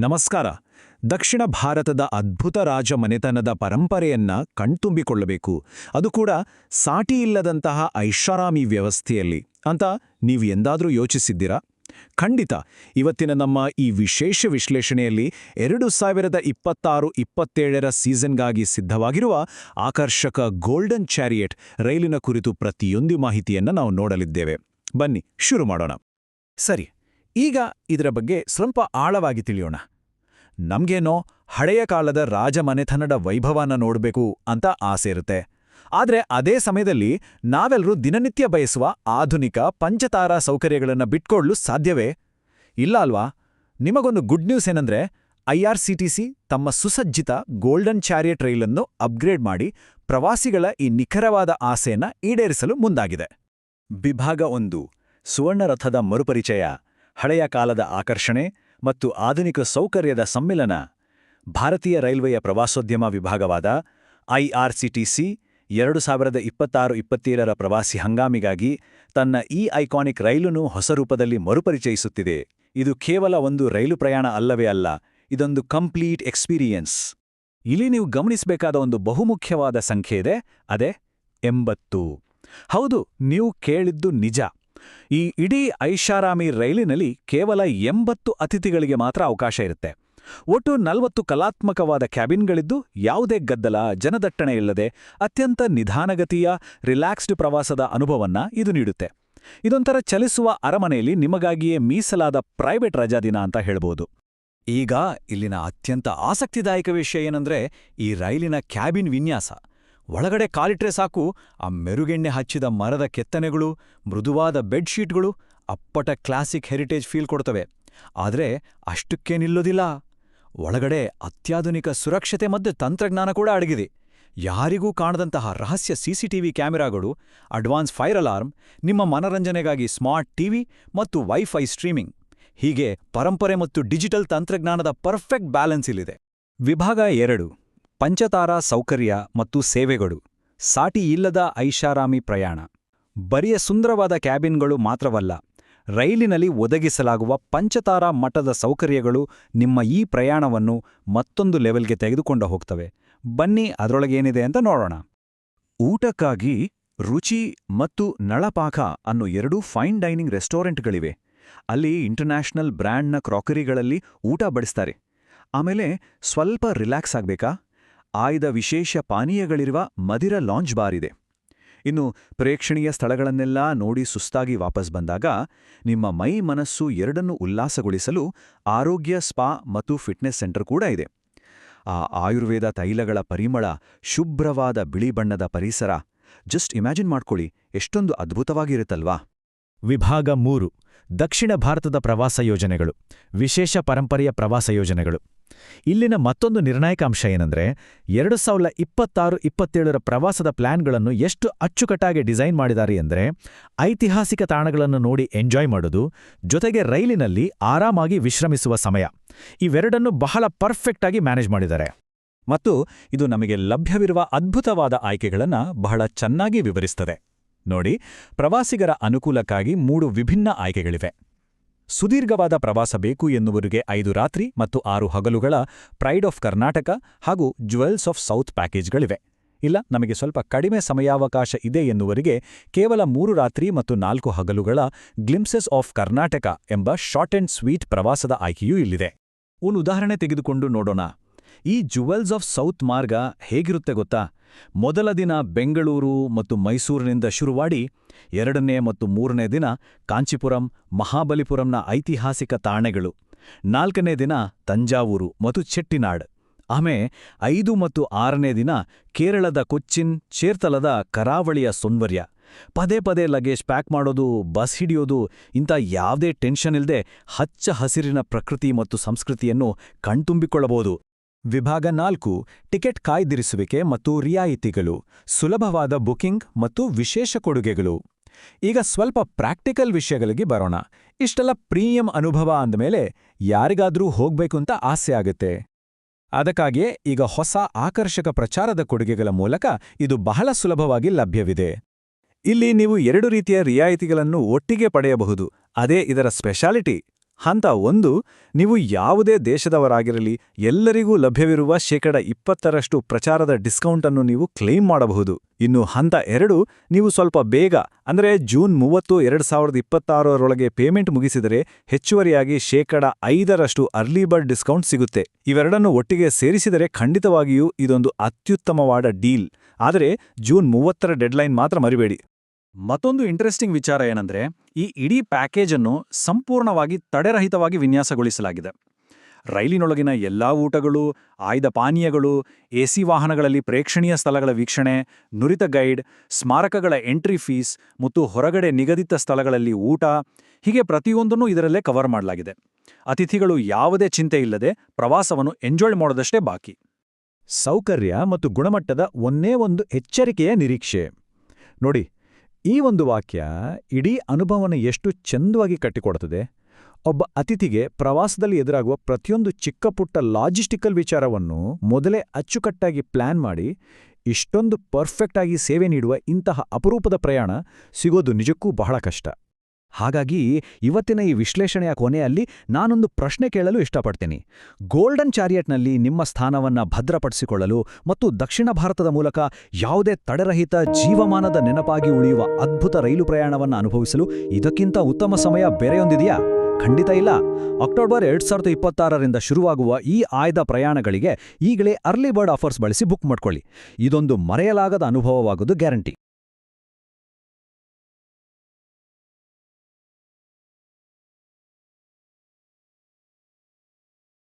ನಮಸ್ಕಾರ. ದಕ್ಷಿಣ ಭಾರತದ ಅದ್ಭುತ ರಾಜಮನೆತನದ ಪರಂಪರೆಯನ್ನ ಕಣ್ತುಂಬಿಕೊಳ್ಳಬೇಕು, ಅದು ಕೂಡ ಸಾಟಿಯಿಲ್ಲದಂತಹ ಐಷಾರಾಮಿ ವ್ಯವಸ್ಥೆಯಲ್ಲಿ ಅಂತ ನೀವು ಎಂದಾದರೂ ಯೋಚಿಸಿದ್ದೀರಾ? ಖಂಡಿತ. ಇವತ್ತಿನ ನಮ್ಮ ಈ ವಿಶೇಷ ವಿಶ್ಲೇಷಣೆಯಲ್ಲಿ 2026-27ರ ಸೀಸನ್ಗಾಗಿ ಸಿದ್ಧವಾಗಿರುವ ಆಕರ್ಷಕ ಗೋಲ್ಡನ್ ಚಾರಿಯೆಟ್ ರೈಲಿನ ಕುರಿತು ಪ್ರತಿಯೊಂದು ಮಾಹಿತಿಯನ್ನು ನಾವು ನೋಡಲಿದ್ದೇವೆ. ಬನ್ನಿ ಶುರು ಮಾಡೋಣ. ಸರಿ, ಈಗ ಇದರ ಬಗ್ಗೆ ಸ್ವಲ್ಪ ಆಳವಾಗಿ ತಿಳಿಯೋಣ. ನಮ್ಗೇನೋ ಹಳೆಯ ಕಾಲದ ರಾಜಮನೆತನದ ವೈಭವನ ನೋಡಬೇಕು ಅಂತ ಆಸೆ ಇರುತ್ತೆ. ಆದರೆ ಅದೇ ಸಮಯದಲ್ಲಿ ನಾವೆಲ್ಲರೂ ದಿನನಿತ್ಯ ಬಯಸುವ ಆಧುನಿಕ ಪಂಚತಾರಾ ಸೌಕರ್ಯಗಳನ್ನು ಬಿಟ್ಕೊಳ್ಳಲು ಸಾಧ್ಯವೇ? ಇಲ್ಲ ಅಲ್ವಾ? ನಿಮಗೊಂದು ಗುಡ್ ನ್ಯೂಸ್ ಏನಂದ್ರೆ, IRCTC ತಮ್ಮ ಸುಸಜ್ಜಿತ ಗೋಲ್ಡನ್ ಚಾರಿಯೆಟ್ ರೈಲನ್ನು ಅಪ್ಗ್ರೇಡ್ ಮಾಡಿ ಪ್ರವಾಸಿಗಳ ಈ ನಿಖರವಾದ ಆಸೆಯನ್ನು ಈಡೇರಿಸಲು ಮುಂದಾಗಿದೆ. ವಿಭಾಗ 1: ಸುವರ್ಣರಥದ ಮರುಪರಿಚಯ, ಹಳೆಯ ಕಾಲದ ಆಕರ್ಷಣೆ ಮತ್ತು ಆಧುನಿಕ ಸೌಕರ್ಯದ ಸಮ್ಮಿಲನ. ಭಾರತೀಯ ರೈಲ್ವೆಯ ಪ್ರವಾಸೋದ್ಯಮ ವಿಭಾಗವಾದ IRCTC 2026-27ರ ಪ್ರವಾಸಿ ಹಂಗಾಮಿಗಾಗಿ ತನ್ನ ಈ ಐಕಾನಿಕ್ ರೈಲನ್ನು ಹೊಸ ರೂಪದಲ್ಲಿ ಮರುಪರಿಚಯಿಸುತ್ತಿದೆ. ಇದು ಕೇವಲ ಒಂದು ರೈಲು ಪ್ರಯಾಣ ಅಲ್ಲವೇ ಅಲ್ಲ, ಇದೊಂದು ಕಂಪ್ಲೀಟ್ ಎಕ್ಸ್ಪೀರಿಯನ್ಸ್. ಇಲ್ಲಿ ನೀವು ಗಮನಿಸಬೇಕಾದ ಒಂದು ಬಹುಮುಖ್ಯವಾದ ಸಂಖ್ಯೆ ಇದೆ, ಅದೇ 80. ಹೌದು, ನೀವು ಕೇಳಿದ್ದು ನಿಜ. ಈ ಇಡೀ ಐಷಾರಾಮಿ ರೈಲಿನಲ್ಲಿ ಕೇವಲ 80 ಅತಿಥಿಗಳಿಗೆ ಮಾತ್ರ ಅವಕಾಶ ಇರುತ್ತೆ. ಒಟ್ಟು 40 ಕಲಾತ್ಮಕವಾದ ಕ್ಯಾಬಿನ್ಗಳಿದ್ದು ಯಾವುದೇ ಗದ್ದಲ, ಜನದಟ್ಟಣೆ ಇಲ್ಲದೆ ಅತ್ಯಂತ ನಿಧಾನಗತಿಯ ರಿಲ್ಯಾಕ್ಸ್ಡ್ ಪ್ರವಾಸದ ಅನುಭವನ್ನ ಇದು ನೀಡುತ್ತೆ. ಇದೊಂಥರ ಚಲಿಸುವ ಅರಮನೆಯಲ್ಲಿ ನಿಮಗಾಗಿಯೇ ಮೀಸಲಾದ ಪ್ರೈವೇಟ್ ರಜಾದಿನ ಅಂತ ಹೇಳ್ಬೋದು. ಈಗ ಇಲ್ಲಿನ ಅತ್ಯಂತ ಆಸಕ್ತಿದಾಯಕ ವಿಷಯ ಏನಂದ್ರೆ, ಈ ರೈಲಿನ ಕ್ಯಾಬಿನ್ ವಿನ್ಯಾಸ. ಒಳಗಡೆ ಕಾಲಿಟ್ರೆ ಸಾಕು, ಆ ಮೆರುಗೆಣ್ಣೆ ಹಚ್ಚಿದ ಮರದ ಕೆತ್ತನೆಗಳು, ಮೃದುವಾದ ಬೆಡ್ಶೀಟ್ಗಳು ಅಪ್ಪಟ ಕ್ಲಾಸಿಕ್ ಹೆರಿಟೇಜ್ ಫೀಲ್ ಕೊಡ್ತವೆ. ಆದರೆ ಅಷ್ಟಕ್ಕೇ ನಿಲ್ಲೋದಿಲ್ಲ. ಒಳಗಡೆ ಅತ್ಯಾಧುನಿಕ ಸುರಕ್ಷತೆ ಮತ್ತು ತಂತ್ರಜ್ಞಾನ ಕೂಡ ಅಡಗಿದೆ. ಯಾರಿಗೂ ಕಾಣದಂತಹ ರಹಸ್ಯ CCTV ಕ್ಯಾಮೆರಾಗಳು, ಅಡ್ವಾನ್ಸ್ ಫೈರ್ ಅಲಾರ್ಮ್, ನಿಮ್ಮ ಮನರಂಜನೆಗಾಗಿ ಸ್ಮಾರ್ಟ್ TV ಮತ್ತು ವೈಫೈ ಸ್ಟ್ರೀಮಿಂಗ್, ಹೀಗೆ ಪರಂಪರೆ ಮತ್ತು ಡಿಜಿಟಲ್ ತಂತ್ರಜ್ಞಾನದ ಪರ್ಫೆಕ್ಟ್ ಬ್ಯಾಲೆನ್ಸ್ ಇಲ್ಲಿದೆ. ವಿಭಾಗ 2: ಪಂಚತಾರಾ ಸೌಕರ್ಯ ಮತ್ತು ಸೇವೆಗಳು, ಸಾಟಿ ಇಲ್ಲದ ಐಷಾರಾಮಿ ಪ್ರಯಾಣ. ಬರಿಯ ಸುಂದರವಾದ ಕ್ಯಾಬಿನ್ಗಳು ಮಾತ್ರವಲ್ಲ, ರೈಲಿನಲ್ಲಿ ಒದಗಿಸಲಾಗುವ ಪಂಚತಾರಾ ಮಟ್ಟದ ಸೌಕರ್ಯಗಳು ನಿಮ್ಮ ಈ ಪ್ರಯಾಣವನ್ನು ಮತ್ತೊಂದು ಲೆವೆಲ್ಗೆ ತೆಗೆದುಕೊಂಡು ಹೋಗ್ತವೆ. ಬನ್ನಿ ಅದರೊಳಗೇನಿದೆ ಅಂತ ನೋಡೋಣ. ಊಟಕ್ಕಾಗಿ ರುಚಿ ಮತ್ತು ನಳಪಾಕ ಅನ್ನೋ 2 ಫೈನ್ ಡೈನಿಂಗ್ ರೆಸ್ಟೋರೆಂಟ್ಗಳಿವೆ. ಅಲ್ಲಿ ಇಂಟರ್ನ್ಯಾಷನಲ್ ಬ್ರ್ಯಾಂಡ್ನ ಕ್ರಾಕರಿಗಳಲ್ಲಿ ಊಟ ಬಡಿಸ್ತಾರೆ. ಆಮೇಲೆ ಸ್ವಲ್ಪ ರಿಲ್ಯಾಕ್ಸ್ ಆಗ್ಬೇಕಾ, ಆಯ್ದ ವಿಶೇಷ ಪಾನೀಯಗಳಿರುವ ಮದಿರ ಲಾಂಜ್ ಬಾರ್ ಇದೆ. ಇನ್ನು ಪ್ರೇಕ್ಷಣೀಯ ಸ್ಥಳಗಳನ್ನೆಲ್ಲ ನೋಡಿ ಸುಸ್ತಾಗಿ ವಾಪಸ್ ಬಂದಾಗ ನಿಮ್ಮ ಮೈ ಮನಸ್ಸು ಎರಡನ್ನೂ ಉಲ್ಲಾಸಗೊಳಿಸಲು ಆರೋಗ್ಯ ಸ್ಪಾ ಮತ್ತು ಫಿಟ್ನೆಸ್ ಸೆಂಟರ್ ಕೂಡ ಇದೆ. ಆ ಆಯುರ್ವೇದ ತೈಲಗಳ ಪರಿಮಳ, ಶುಭ್ರವಾದ ಬಿಳಿ ಬಣ್ಣದ ಪರಿಸರ, ಜಸ್ಟ್ ಇಮ್ಯಾಜಿನ್ ಮಾಡ್ಕೊಳ್ಳಿ, ಎಷ್ಟೊಂದು ಅದ್ಭುತವಾಗಿರುತ್ತಲ್ವಾ. ವಿಭಾಗ 3: ದಕ್ಷಿಣ ಭಾರತದ ಪ್ರವಾಸ ಯೋಜನೆಗಳು, ವಿಶೇಷ ಪರಂಪರೆಯ ಪ್ರವಾಸ ಯೋಜನೆಗಳು. ಇಲ್ಲಿನ ಮತ್ತೊಂದು ನಿರ್ಣಾಯಕ ಅಂಶ ಏನಂದ್ರೆ, 2026-27ರ ಪ್ರವಾಸದ ಪ್ಲಾನ್ಗಳನ್ನು ಎಷ್ಟು ಅಚ್ಚುಕಟ್ಟಾಗಿ ಡಿಸೈನ್ ಮಾಡಿದ್ದಾರೆ ಎಂದರೆ, ಐತಿಹಾಸಿಕ ತಾಣಗಳನ್ನು ನೋಡಿ ಎಂಜಾಯ್ ಮಾಡೋದು, ಜೊತೆಗೆ ರೈಲಿನಲ್ಲಿ ಆರಾಮಾಗಿ ವಿಶ್ರಮಿಸುವ ಸಮಯ, ಇವೆರಡನ್ನೂ ಬಹಳ ಪರ್ಫೆಕ್ಟ್ ಆಗಿ ಮ್ಯಾನೇಜ್ ಮಾಡಿದ್ದಾರೆ. ಮತ್ತು ಇದು ನಮಗೆ ಲಭ್ಯವಿರುವ ಅದ್ಭುತವಾದ ಆಯ್ಕೆಗಳನ್ನು ಬಹಳ ಚೆನ್ನಾಗಿ ವಿವರಿಸುತ್ತದೆ. ನೋಡಿ, ಪ್ರವಾಸಿಗರ ಅನುಕೂಲಕ್ಕಾಗಿ 3 ವಿಭಿನ್ನ ಆಯ್ಕೆಗಳಿವೆ. ಸುದೀರ್ಘವಾದ ಪ್ರವಾಸ ಬೇಕು ಎನ್ನುವರಿಗೆ 5 ರಾತ್ರಿ ಮತ್ತು 6 ಹಗಲುಗಳ ಪ್ರೈಡ್ ಆಫ್ ಕರ್ನಾಟಕ ಹಾಗೂ ಜ್ಯುವೆಲ್ಸ್ ಆಫ್ ಸೌತ್ ಪ್ಯಾಕೇಜ್ಗಳಿವೆ. ಇಲ್ಲ, ನಮಗೆ ಸ್ವಲ್ಪ ಕಡಿಮೆ ಸಮಯಾವಕಾಶ ಇದೆ ಎನ್ನುವರಿಗೆ ಕೇವಲ 3 ರಾತ್ರಿ ಮತ್ತು 4 ಹಗಲುಗಳ ಗ್ಲಿಂಪ್ಸಸ್ ಆಫ್ ಕರ್ನಾಟಕ ಎಂಬ ಶಾರ್ಟ್ ಅಂಡ್ ಸ್ವೀಟ್ ಪ್ರವಾಸದ ಆಯ್ಕೆಯೂ ಇಲ್ಲಿದೆ. ಒಂದು ಉದಾಹರಣೆ ತೆಗೆದುಕೊಂಡು ನೋಡೋಣ. ಈ ಜ್ಯುವೆಲ್ಸ್ ಆಫ್ ಸೌತ್ ಮಾರ್ಗ ಹೇಗಿರುತ್ತೆ ಗೊತ್ತಾ? ಮೊದಲ ದಿನ ಬೆಂಗಳೂರು ಮತ್ತು ಮೈಸೂರಿನಿಂದ ಶುರುವಾಡಿ 2ನೇ ಮತ್ತು 3ನೇ ದಿನ ಕಾಂಚೀಪುರಂ, ಮಹಾಬಲಿಪುರಂನ ಐತಿಹಾಸಿಕ ತಾಣಗಳು, 4ನೇ ದಿನ ತಂಜಾವೂರು ಮತ್ತು ಚೆಟ್ಟಿನಾಡ್, ಆಮೇಲೆ 5 ಮತ್ತು 6ನೇ ದಿನ ಕೇರಳದ ಕೊಚ್ಚಿನ್, ಚೇರ್ತಲದ ಕರಾವಳಿಯ ಸೌಂದರ್ಯ. ಪದೇ ಪದೇ ಲಗೇಜ್ ಪ್ಯಾಕ್ ಮಾಡೋದು, ಬಸ್ ಹಿಡಿಯೋದು, ಇಂಥ ಯಾವುದೇ ಟೆನ್ಷನ್ ಇಲ್ಲದೆ ಹಚ್ಚ ಹಸಿರಿನ ಪ್ರಕೃತಿ ಮತ್ತು ಸಂಸ್ಕೃತಿಯನ್ನು ಕಣ್ತುಂಬಿಕೊಳ್ಳಬಹುದು. ವಿಭಾಗ 4: ಟಿಕೆಟ್ ಕಾಯ್ದಿರಿಸುವಿಕೆ ಮತ್ತು ರಿಯಾಯಿತಿಗಳು, ಸುಲಭವಾದ ಬುಕಿಂಗ್ ಮತ್ತು ವಿಶೇಷ ಕೊಡುಗೆಗಳು. ಈಗ ಸ್ವಲ್ಪ ಪ್ರಾಕ್ಟಿಕಲ್ ವಿಷಯಗಳಿಗೆ ಬರೋಣ. ಇಷ್ಟೆಲ್ಲ ಪ್ರೀಮಿಯಂ ಅನುಭವ ಅಂದಮೇಲೆ ಯಾರಿಗಾದ್ರೂ ಹೋಗ್ಬೇಕು ಅಂತ ಆಸೆ ಆಗುತ್ತೆ. ಅದಕ್ಕಾಗಿಯೇ ಈಗ ಹೊಸ ಆಕರ್ಷಕ ಪ್ರಚಾರದ ಕೊಡುಗೆಗಳ ಮೂಲಕ ಇದು ಬಹಳ ಸುಲಭವಾಗಿ ಲಭ್ಯವಿದೆ. ಇಲ್ಲಿ ನೀವು 2 ರೀತಿಯ ರಿಯಾಯಿತಿಗಳನ್ನು ಒಟ್ಟಿಗೆ ಪಡೆಯಬಹುದು. ಅದೇ ಇದರ ಸ್ಪೆಷಾಲಿಟಿ. ಹಂತ 1, ನೀವು ಯಾವುದೇ ದೇಶದವರಾಗಿರಲಿ ಎಲ್ಲರಿಗೂ ಲಭ್ಯವಿರುವ 20% ಪ್ರಚಾರದ ಡಿಸ್ಕೌಂಟನ್ನು ನೀವು ಕ್ಲೇಮ್ ಮಾಡಬಹುದು. ಇನ್ನು ಹಂತ 2, ನೀವು ಸ್ವಲ್ಪ ಬೇಗ ಅಂದರೆ ಜೂನ್ 30, 2026ರೊಳಗೆ ಪೇಮೆಂಟ್ ಮುಗಿಸಿದರೆ ಹೆಚ್ಚುವರಿಯಾಗಿ 5% ಅರ್ಲಿ ಬರ್ಡ್ ಡಿಸ್ಕೌಂಟ್ ಸಿಗುತ್ತೆ. ಇವೆರಡನ್ನು ಒಟ್ಟಿಗೆ ಸೇರಿಸಿದರೆ ಖಂಡಿತವಾಗಿಯೂ ಇದೊಂದು ಅತ್ಯುತ್ತಮವಾದ ಡೀಲ್. ಆದರೆ ಜೂನ್ 30ರ ಡೆಡ್ಲೈನ್ ಮಾತ್ರ ಮರಿಬೇಡಿ. ಮತ್ತೊಂದು ಇಂಟ್ರೆಸ್ಟಿಂಗ್ ವಿಚಾರ ಏನಂದ್ರೆ, ಈ ಇಡೀ ಪ್ಯಾಕೇಜನ್ನು ಸಂಪೂರ್ಣವಾಗಿ ತಡೆರಹಿತವಾಗಿ ವಿನ್ಯಾಸಗೊಳಿಸಲಾಗಿದೆ. ರೈಲಿನೊಳಗಿನ ಎಲ್ಲಾ ಊಟಗಳು, ಆಯ್ದ ಪಾನೀಯಗಳು, ಎಸಿ ವಾಹನಗಳಲ್ಲಿ ಪ್ರೇಕ್ಷಣೀಯ ಸ್ಥಳಗಳ ವೀಕ್ಷಣೆ, ನುರಿತ ಗೈಡ್, ಸ್ಮಾರಕಗಳ ಎಂಟ್ರಿ ಫೀಸ್ ಮತ್ತು ಹೊರಗಡೆ ನಿಗದಿತ ಸ್ಥಳಗಳಲ್ಲಿ ಊಟ, ಹೀಗೆ ಪ್ರತಿಯೊಂದನ್ನೂ ಇದರಲ್ಲೇ ಕವರ್ ಮಾಡಲಾಗಿದೆ. ಅತಿಥಿಗಳು ಯಾವುದೇ ಚಿಂತೆ ಇಲ್ಲದೆ ಪ್ರವಾಸವನ್ನು ಎಂಜಾಯ್ ಮಾಡೋದಷ್ಟೇ ಬಾಕಿ. ಸೌಕರ್ಯ ಮತ್ತು ಗುಣಮಟ್ಟದ ಒಂದೇ ಒಂದು ಎಚ್ಚರಿಕೆಯ ನಿರೀಕ್ಷೆ. ನೋಡಿ, ಈ ಒಂದು ವಾಕ್ಯ ಇಡೀ ಅನುಭವನ ಎಷ್ಟು ಚಂದವಾಗಿ ಕಟ್ಟಿಕೊಡುತ್ತದೆ. ಒಬ್ಬ ಅತಿಥಿಗೆ ಪ್ರವಾಸದಲ್ಲಿ ಎದುರಾಗುವ ಪ್ರತಿಯೊಂದು ಚಿಕ್ಕಪುಟ್ಟ ಲಾಜಿಸ್ಟಿಕಲ್ ವಿಚಾರವನ್ನು ಮೊದಲೇ ಅಚ್ಚುಕಟ್ಟಾಗಿ ಪ್ಲಾನ್ ಮಾಡಿ ಇಷ್ಟೊಂದು ಪರ್ಫೆಕ್ಟ್ ಆಗಿ ಸೇವೆ ನೀಡುವ ಇಂತಹ ಅಪರೂಪದ ಪ್ರಯಾಣ ಸಿಗೋದು ನಿಜಕ್ಕೂ ಬಹಳ ಕಷ್ಟ. ಹಾಗಾಗಿ ಇವತ್ತಿನ ಈ ವಿಶ್ಲೇಷಣೆಯ ಕೊನೆಯಲ್ಲಿ ನಾನೊಂದು ಪ್ರಶ್ನೆ ಕೇಳಲು ಇಷ್ಟಪಡ್ತೀನಿ. ಗೋಲ್ಡನ್ ಚಾರಿಯಟ್ನಲ್ಲಿ ನಿಮ್ಮ ಸ್ಥಾನವನ್ನ ಭದ್ರಪಡಿಸಿಕೊಳ್ಳಲು ಮತ್ತು ದಕ್ಷಿಣ ಭಾರತದ ಮೂಲಕ ಯಾವುದೇ ತಡೆರಹಿತ ಜೀವಮಾನದ ನೆನಪಾಗಿ ಉಳಿಯುವ ಅದ್ಭುತ ರೈಲು ಪ್ರಯಾಣವನ್ನು ಅನುಭವಿಸಲು ಇದಕ್ಕಿಂತ ಉತ್ತಮ ಸಮಯ ಬೇರೆಯೊಂದಿದೆಯಾ? ಖಂಡಿತ ಇಲ್ಲ. ಅಕ್ಟೋಬರ್ 2026ರಿಂದ ಶುರುವಾಗುವ ಈ ಆಯ್ದ ಪ್ರಯಾಣಗಳಿಗೆ ಈಗಲೇ ಅರ್ಲಿ ಬರ್ಡ್ ಆಫರ್ಸ್ ಬಳಸಿ ಬುಕ್ ಮಾಡ್ಕೊಳ್ಳಿ. ಇದೊಂದು ಮರೆಯಲಾಗದ ಅನುಭವವಾಗೋದು ಗ್ಯಾರಂಟಿ.